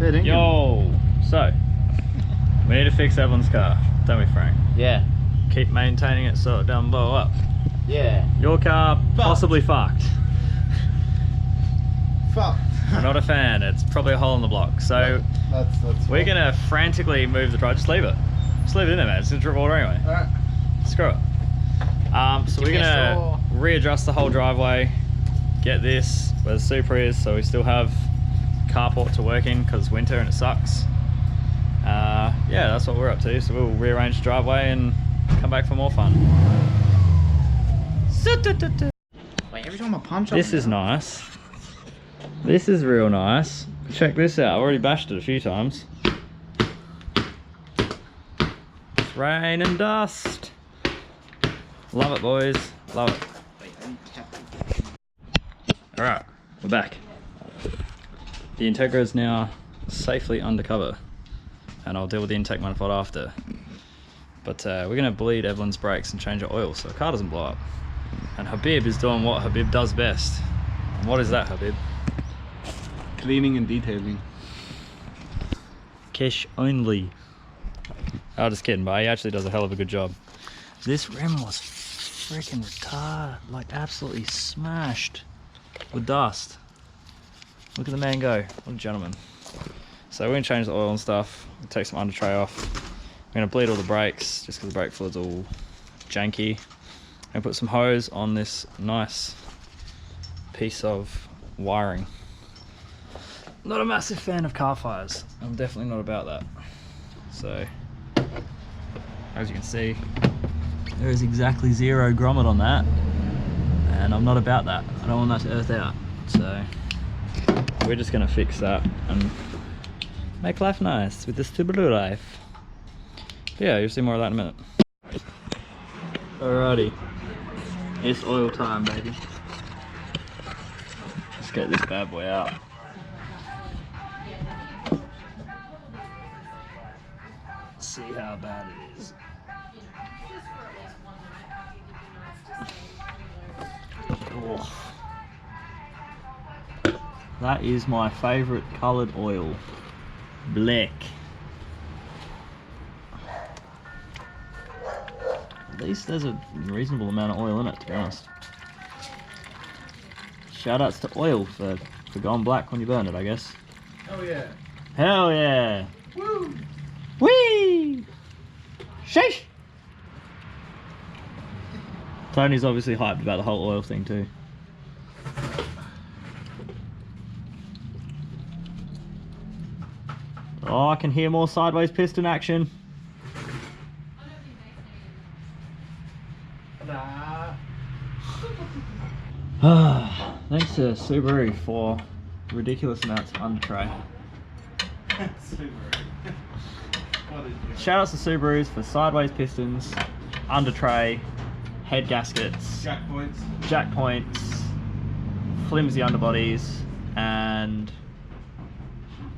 Yo, so we need to fix Evelyns' car, don't we, Frank? Yeah. Keep maintaining it so it doesn't blow up. Yeah. Your car possibly fucked. Fuck. We're not a fan. It's probably a hole in the block. So that's we're gonna frantically move the drive. Just leave it. Just leave it in there, man. It's gonna drip water anyway. Alright. Screw it. So we're gonna readjust the whole driveway. Get this where the super is, so we still have carport to work in because it's winter and it sucks. Yeah, that's what we're up to. So we'll rearrange the driveway and come back for more fun. Wait, every time I punch This is nice. This is real nice. Check this out. I've already bashed it a few times. It's rain and dust. Love it, boys. Love it. Alright, we're back. The Integra is now safely undercover, and I'll deal with the intake manifold after. But we're going to bleed Evelyns' brakes and change her oil so the car doesn't blow up. And Habib is doing what Habib does best. And what is that, Habib? cleaning and detailing. Cash only. Oh, just kidding, but he actually does a hell of a good job. This rim was freaking retarded, like absolutely smashed with dust. Look at the man go, what a gentleman. So we're gonna change the oil and stuff, take some under tray off. We're gonna bleed all the brakes just because the brake fluid's all janky. And put some hose on this nice piece of wiring. Not a massive fan of car fires. I'm definitely not about that. So, as you can see, there is exactly 0 grommet on that. And I'm not about that. I don't want that to earth out. So, we're just gonna fix that and make life nice with the Stupidity life. But yeah, you'll see more of that in a minute. Alrighty. It's oil time, baby. Let's get this bad boy out. Let's see how bad it is. Oh. That is my favourite coloured oil. Black. At least there's a reasonable amount of oil in it, to be honest. Shout outs to oil for going black when you burn it, I guess. Oh yeah. Hell yeah! Woo! Whee! Sheesh! Tony's obviously hyped about the whole oil thing too. Oh, I can hear more sideways piston action. Thanks to Subaru for ridiculous amounts of under tray. Shout outs to Subarus for sideways pistons, under tray, head gaskets, jack points, flimsy underbodies, and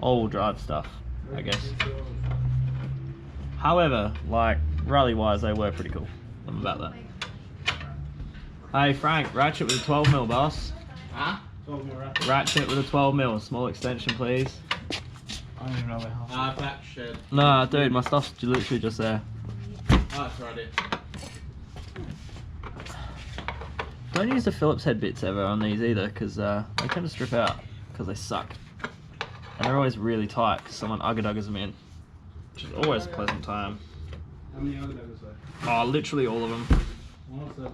all drive stuff, I guess. However, like rally wise, they were pretty cool. I'm about that. Hey Frank, ratchet with a 12mm, boss. Huh? 12mm ratchet. Ratchet with a 12mm, small extension please. I don't even know where half. Back shed. Nah, dude, my stuff's literally just there. Oh, that's right it. Don't use the Phillips head bits ever on these either, because they tend to strip out, because they suck. And they're always really tight, because someone ugga-duggers them in. Which is always a pleasant time. How many ugga-duggers there? Oh, literally all of them. What's that?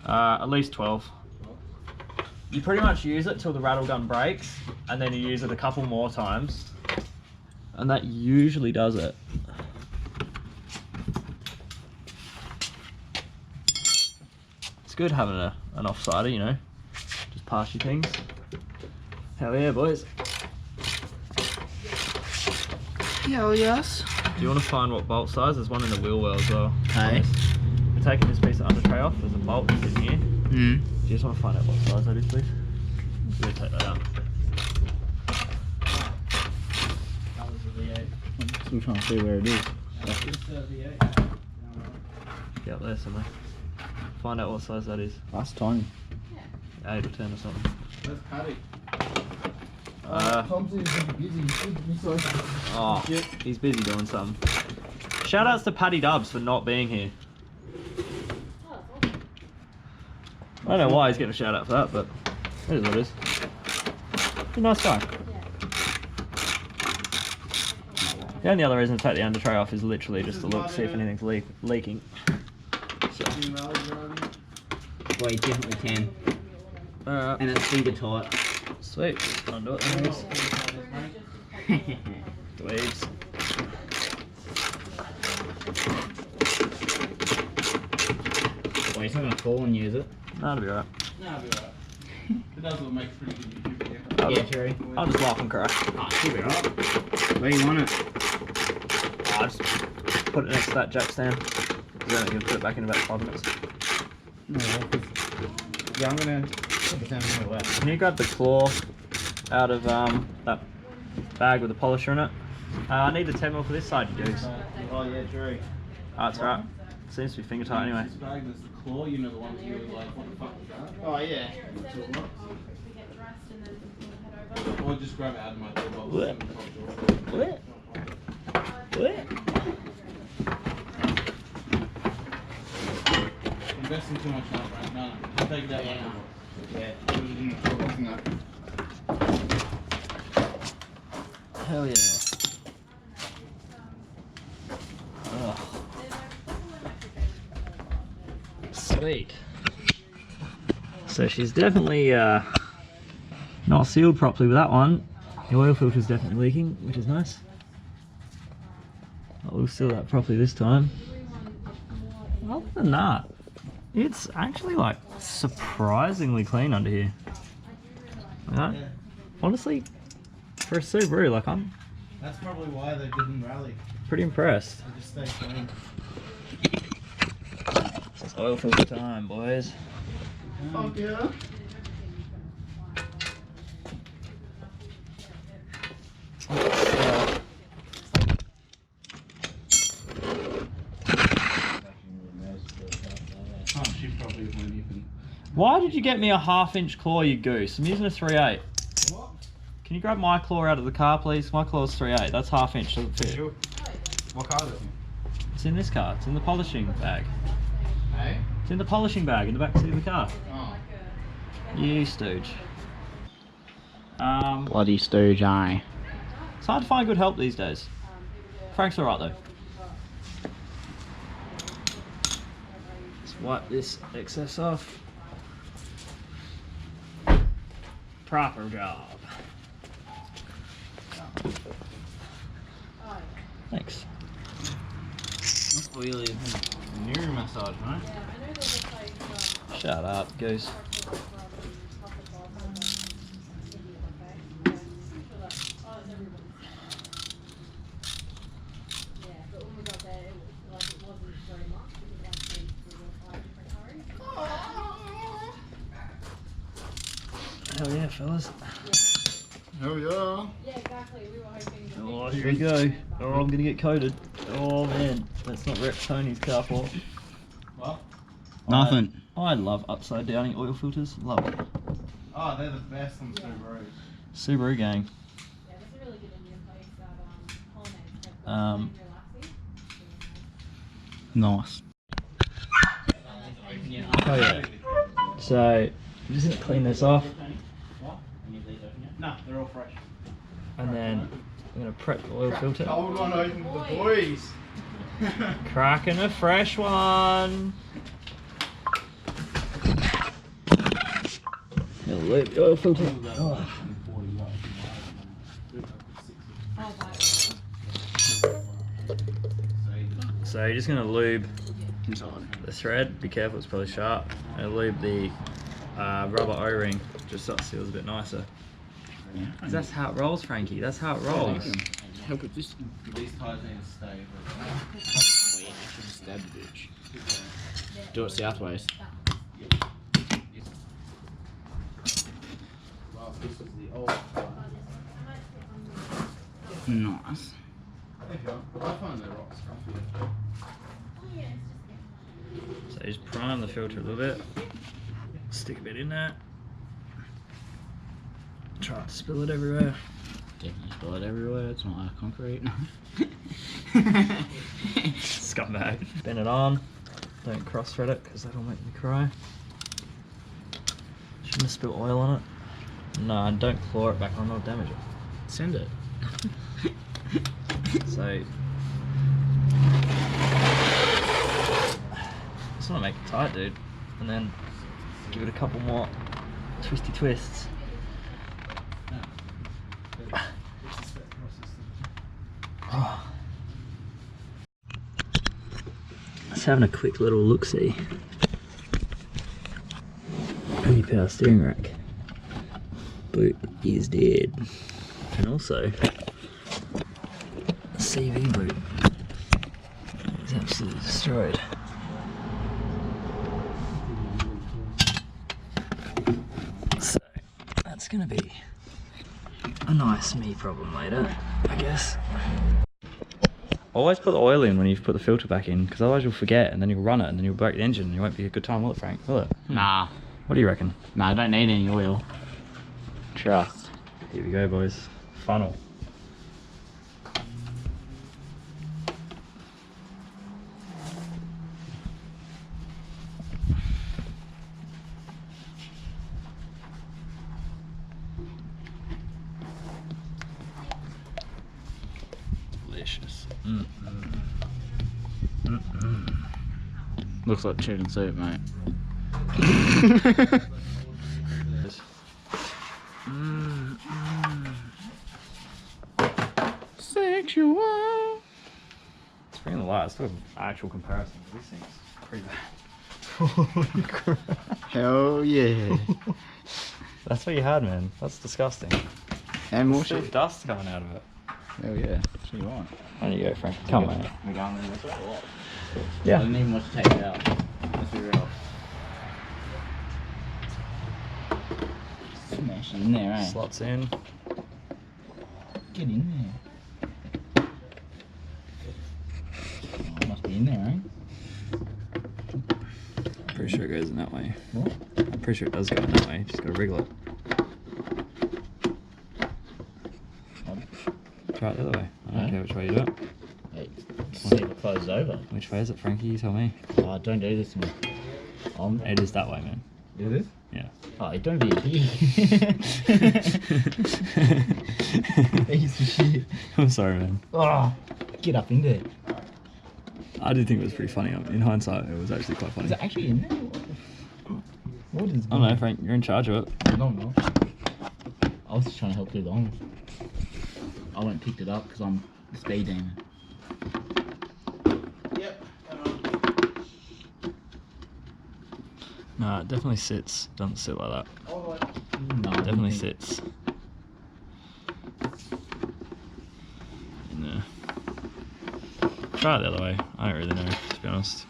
At least 12. You pretty much use it till the rattle gun breaks, and then you use it a couple more times. And that usually does it. It's good having an off-sider, you know. Just pass your things. Hell yeah, boys. Hell yes. Do you want to find what bolt size? There's one in the wheel well as well. Hey. We're taking this piece of under tray off. There's a bolt sitting here. Mm. Do you just want to find out what size that is, please? We'll take that out. That was a V8. Still trying to see where it is. Yeah, up there somewhere. Find out what size that is. That's tiny. 8 or 10 or something. Where's Paddy? Tom's busy. Oh, he's busy doing something. Shout outs to Paddy Dubs for not being here. I don't know why he's getting a shout out for that, but it is what it is. He's a nice guy. The only other reason to take the under tray off is literally just to look, see if anything's leaking. So. Well, you definitely can. Alright. And it's finger tight. Sweet. I'll do it. Dweebs. Well, he's not going to fall and use it. No, it'll be alright. Nah, it'll be alright. It does look make pretty good YouTube video. Yeah, true. I'll just laugh and cry. Oh, she'll be alright. Where do you want it? I'll just put it next to that jack stand. Then I'm going to put it back in about 5 minutes. No, yeah, I'm going to put this down really well. Can you grab the claw out of that bag with the polisher in it? I need the 10mm for this side, you goose. Oh yeah, true. Oh, that's right. Seems to be finger tight anyway. This bag, there's the claw, you know the ones you were like, what the fuck is that? Oh, yeah. Or just grab it out of my door box. What? What? What? Investing too much time, right? No, I'll take it out of my door box. Yeah. Hell yeah. Ugh. Sweet. So she's definitely not sealed properly with that one. The oil filter's definitely leaking, which is nice. We'll seal that properly this time. Other than that, it's actually like surprisingly clean under here. Like, honestly, for a Subaru, like I'm That's probably why they didn't rally. pretty impressed. They just stay clean. It's oil filter time, boys. Fuck yeah. Oh, she probably won't even. Why did you get me a 1/2-inch claw, you goose? I'm using a 3/8. What? Can you grab my claw out of the car, please? My claw's 3/8. That's 1/2-inch. Doesn't fit. Sure. What car is it? It's in this car. It's in the polishing bag. Hey? It's in the polishing bag in the back seat of the car. Oh. You stooge. Bloody stooge, aye. It's hard to find good help these days. Frank's alright though. Let's wipe this excess off. Proper job. Thanks. That's really mirror massage, right? Shut up, goose. Hell yeah, fellas. Hell yeah. Oh, here we go. Oh, I'm gonna get coated. Oh man, let's not wreck Tony's car for. What? Nothing. I love upside downing oil filters. Love it. Oh, they're the best on Subaru. Subaru gang. Nice. Oh yeah. So I'm just gonna clean this off, Nah, they're all fresh. and then I'm gonna prep the oil filter. Cold one open for the boys. Cracking a fresh one. Gonna lube the oil filter. Oh. So you're just gonna lube the thread. Be careful, it's probably sharp. And lube the rubber O-ring just so it seals a bit nicer. Because that's how it rolls, Frankie. That's how it rolls. How could this? These tires need to stay. Stab the bitch. Do it southways. Well, this is the old tire. Nice. There you go. I find they're rock scruffy. So you just prime the filter a little bit. Stick a bit in there. Try not to spill it everywhere. Definitely spill it everywhere. It's not like concrete. Scumbag. Bend it on. Don't cross thread it because that'll make me cry. Shouldn't have spilled oil on it. No, and don't claw it back on, it'll damage it. Send it. So just want to make it tight, dude, and then give it a couple more twisty twists. Oh. Just having a quick little look-see. 20-power steering rack. Boot is dead. And also, CV boot is absolutely destroyed. So that's gonna be a nice me problem later, I guess. Always put the oil in when you put the filter back in, because otherwise you'll forget and then you'll run it and then you'll break the engine and it won't be a good time, will it, Frank? Will it? Nah. What do you reckon? Nah, I don't need any oil. Trust. Here we go, boys. Funnel. Delicious. Looks like chicken soup, mate. Sexual. It's bringing the light. Let's do an actual comparison. This thing's pretty bad. Holy crap. Hell yeah. That's what you had, man. That's disgusting. And more Still shit. dust coming out of it. Hell yeah. That's what you want. There you go, Frank. Come on, mate. We're going this way or what? I Yeah. didn't even want to take it out. Let's be real. Smash it in there, eh? Slots in. Get in there. Oh, it must be in there, eh? Pretty sure it goes in that way. What? I'm pretty sure it does go in that way. Just gotta wriggle it. Try it the other way. I don't care which way you do it. Hey, see if it closes over. Which way is it, Frankie? You tell me. Oh, don't do this to me. It is that way, man. It is? Yeah. Oh, don't be a pig. Piece of shit. I'm sorry, man. Oh, get up in there. I did think it was pretty funny. In hindsight, it was actually quite funny. Is it actually in there? What is I don't know, Frank. You're in charge of it. No, no. I was just trying to help you along. I went and picked it up because I'm the speed demon. Yep. No, it definitely sits. Doesn't sit like that. No, It definitely sits. In there. Try it the other way. I don't really know, to be honest.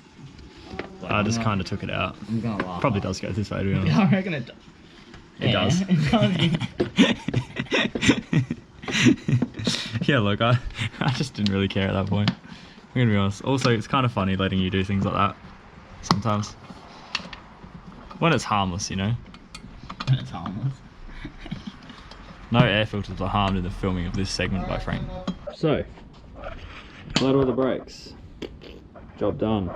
I just kind of took it out. I'm gonna laugh. Probably does go this way, to be honest. I reckon it does. It does. Yeah, look, I just didn't really care at that point. I'm gonna be honest. Also, it's kind of funny letting you do things like that sometimes. When it's harmless, you know. It's harmless. No air filters are harmed in the filming of this segment by Frank. So, light all the brakes. Job done.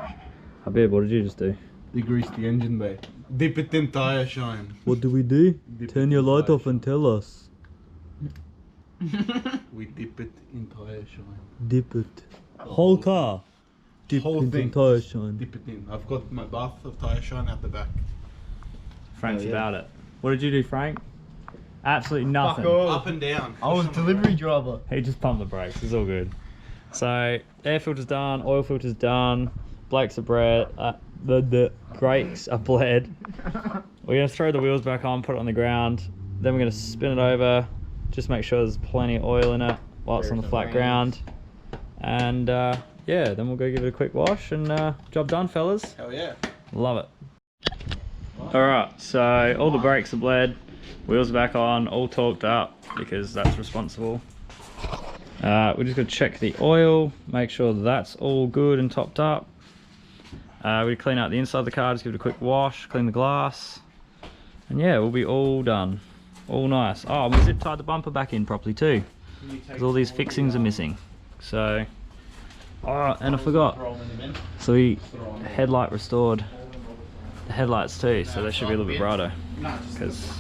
Habib, what did you just do? Degrease the engine bay. Dip it in tire shine. What do we do? Dip Turn it your in light tire off and tell us. We dip it in tire shine. Dip it. Whole car. Dip Whole into thing. tire shine. Dip it in. I've got my bath of tire shine at the back. Frank's Oh, yeah. about it. What did you do, Frank? Absolutely nothing. Up and down. I was delivery driver. He just pumped the brakes. It's all good. So air filter's done, oil filter's done, brakes are bled, the brakes are bled. We're gonna throw the wheels back on, put it on the ground. Then we're gonna spin it over. Just make sure there's plenty of oil in it while it's on the flat ground. And yeah, then we'll go give it a quick wash and job done, fellas. Hell yeah. Love it. Alright, so all the brakes are bled, wheels are back on, all torqued up because that's responsible. We're just going to check the oil, make sure that's all good and topped up. We clean out the inside of the car, just give it a quick wash, clean the glass, and yeah, we'll be all done. All nice. Oh, we zip tied the bumper back in properly too, because all these fixings are missing. So, oh, and I forgot. So we headlight restored the headlights too, so they should be a little bit brighter, because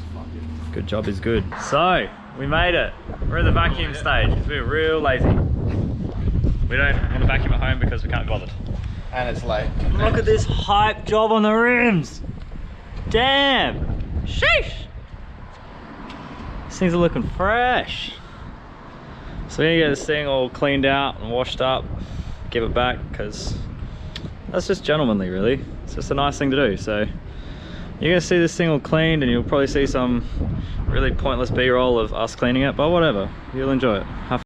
good job is good. So, we made it. We're at the vacuum stage, because we're real lazy. We don't want to vacuum at home because we can't be bothered. And it's late. Look at this hype job on the rims. Damn. Sheesh. These things are looking fresh. So we're gonna get this thing all cleaned out and washed up, give it back, because that's just gentlemanly really. It's just a nice thing to do. So you're gonna see this thing all cleaned, and you'll probably see some really pointless B-roll of us cleaning it, but whatever, you'll enjoy it. Have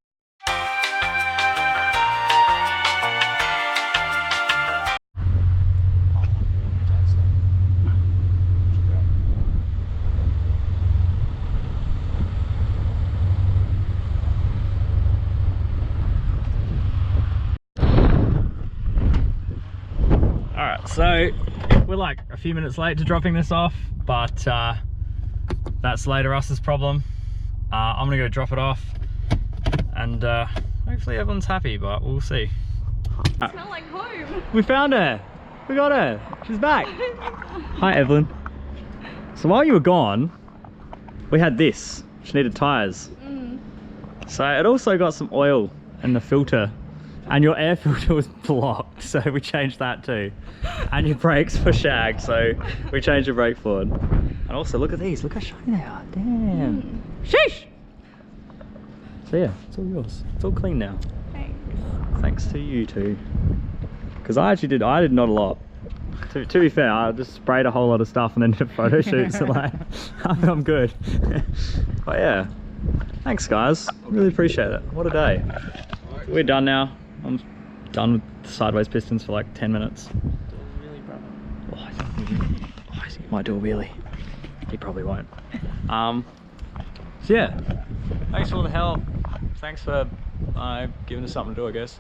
So we're like a few minutes late to dropping this off, but that's later us's problem. I'm gonna go drop it off, and hopefully everyone's happy, but we'll see. It smells like home. We found her. We got her. She's back. Hi, Evelyn. So while you were gone, we had this. She needed tires. So it also got some oil in the filter. And your air filter was blocked, so we changed that too. And your brakes were shagged, so we changed your brake fluid. And also, look at these, look how shiny they are. Damn. Sheesh! So yeah, it's all yours. It's all clean now. Thanks. Thanks to you two. Because I did not a lot. To be fair, I just sprayed a whole lot of stuff and then did a photo shoot, so like, I'm good. But yeah, thanks guys, really appreciate it. What a day. We're done now. I'm done with the sideways pistons for like 10 minutes. Oh, I think he might do a wheelie. He probably won't. So yeah, thanks for all the help. Thanks for giving us something to do, I guess.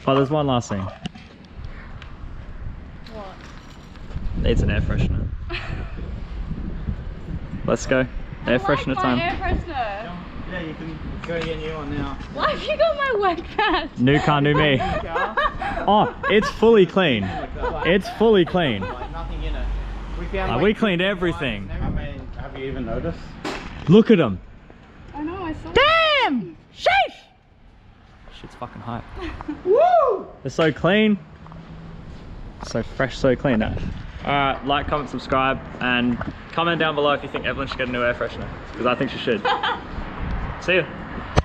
Oh, there's one last thing. What? Needs an air freshener. Let's go. Air freshener time. Air freshener. Yeah, you can go get a new one now. Why have you got my work pad? New car, new me. Oh, it's fully clean. It's fully clean. Like nothing in it. We found We cleaned everything. I mean, have you even noticed? Look at them. I know, I saw. Damn! Sheesh! Shit's fucking hype. Woo! They're so clean. So fresh, so clean. Alright, like, comment, subscribe, and comment down below if you think Evelyn should get a new air freshener. Because I think she should. See ya.